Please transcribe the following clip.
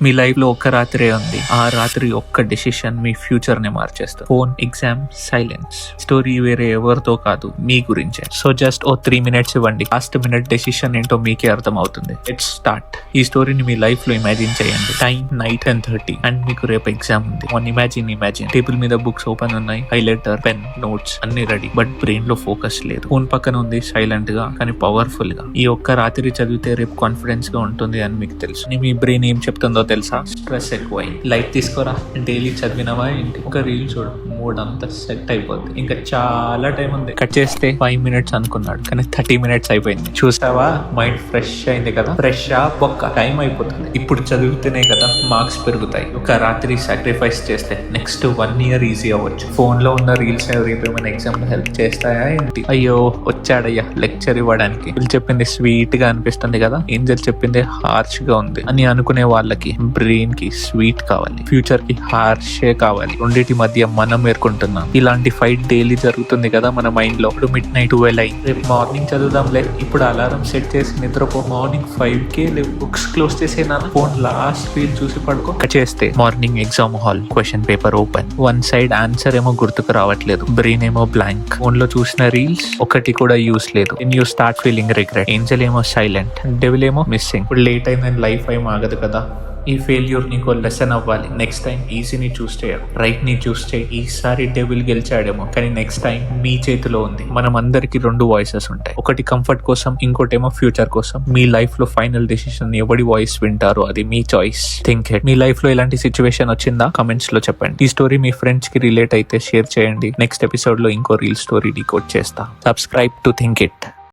మీ life లో ఒక్క రాత్రే ఉంది. ఆ రాత్రి ఒక్క డెసిషన్ మీ ఫ్యూచర్ ని మార్చేస్తుంది. Phone, exam, silence. స్టోరీ వేరే ఎవరితో కాదు, మీ గురించే. సో జస్ట్ 3 minutes ఇవ్వండి. లాస్ట్ మినిట్ డెసిషన్ ఏంటో మీకే అర్థం అవుతుంది. It's start. ఈ స్టోరీని మీ లైఫ్ లో ఇమాజిన్ చేయండి. టైం నైట్ 10:30 అండ్ మీకు రేపు ఎగ్జామ్ ఉంది. ఇమాజిన్ టేబుల్ మీద బుక్స్ ఓపెన్ ఉన్నాయి, హైలైటర్, పెన్, నోట్స్ అన్ని రెడీ. బట్ బ్రెయిన్ లో ఫోకస్ లేదు. ఫోన్ పక్కన ఉంది, సైలెంట్ గా కానీ పవర్ఫుల్ గా. ఈ ఒక్క రాత్రి చదివితే రేపు కాన్ఫిడెన్స్ గా ఉంటుంది అని మీకు తెలుసు. మీ బ్రెయిన్ ఏం చెప్తుందో తెలుసా? స్ట్రెస్ ఎక్కువై లైట్ తీసుకోరా, డైలీ చదివినవా ఏంటి, ఒక రీల్ చూడు, మూడ్ అంతా సెట్ అయిపోద్ది. ఇంకా చాలా టైం ఉంది. కట్ చేస్తే 5 minutes అనుకున్నాడు, కానీ 30 minutes అయిపోయింది. చూసావా, మైండ్ ఫ్రెష్ అయింది కదా. ఫ్రెష్ బొక్క టైం అయిపోతుంది. ఇప్పుడు చదివితేనే కదా మార్క్స్ పెరుగుతాయి. ఒక రాత్రి సాక్రిఫైస్ చేస్తే నెక్స్ట్ 1 year ఈజీ అవ్వచ్చు. ఫోన్ లో ఉన్న రీల్స్ రేపు ఏమైనా ఎగ్జామ్ లో హెల్ప్ చేస్తాయా ఏంటి? అయ్యో వచ్చాడయ్యా లెక్చర్ ఇవ్వడానికి. వీళ్ళు చెప్పింది స్వీట్ గా అనిపిస్తుంది కదా, ఏంజల్ చెప్పింది హార్ష్ గా ఉంది అని అనుకునే వాళ్ళకి బ్రెయిన్ కి స్వీట్ కావాలి, ఫ్యూచర్ కి హార్షే కావాలి. రెండింటి మధ్య మనం ఏర్కొంటున్నాం. ఇలాంటి ఫైట్ డైలీ జరుగుతుంది కదా మన మైండ్ లో. ఇప్పుడు midnight 12 అయ్యి రేపు మార్నింగ్ చదువుదాంలే, ఇప్పుడు అలారం సెట్ చేసి నిద్రపో. మార్నింగ్ 5కే బుక్స్ క్లోజ్ చేసేనా, ఫోన్ లాస్ట్ రీల్ చూసి పడుకో. చేస్తే morning exam hall, question paper open. One side answer ఏమో గుర్తుకు రావట్లేదు, బ్రెయిన్ ఏమో బ్లాంక్. ఫోన్ లో చూసిన రీల్స్ ఒకటి కూడా యూస్ లేదు. You start feeling regret. Angel ఏమో సైలెంట్, డెవిల్ ఏమో మిస్సింగ్. ఇప్పుడు లేట్ అయిందని లైఫ్ ఏం ఆగదు కదా. ఈ ఫెయిల్యూర్ నీకు లెసన్ అవ్వాలి. నెక్స్ట్ టైం ఈజీని చూస్ చేయాలి, రైట్ ని చూస్ చేయి. ఈసారి డెవిల్ గెలిచాడేమో, కానీ నెక్స్ట్ టైం మీ చేతిలో ఉంది. మనం అందరికి 2 వాయిసెస్ ఉంటాయి, ఒకటి కంఫర్ట్ కోసం, ఇంకోటేమో ఫ్యూచర్ కోసం. మీ లైఫ్ లో ఫైనల్ డెసిషన్ ఎవడి వాయిస్ వింటారో అది మీ చాయిస్. Think it. మీ లైఫ్ లో ఇలాంటి సిచ్యువేషన్ వచ్చిందా? కమెంట్స్ లో చెప్పండి. ఈ స్టోరీ మీ ఫ్రెండ్స్ కి రిలేట్ అయితే షేర్ చేయండి. నెక్స్ట్ ఎపిసోడ్ లో ఇంకో రీల్ స్టోరీ డీకోడ్ చేస్తా. Subscribe to think it.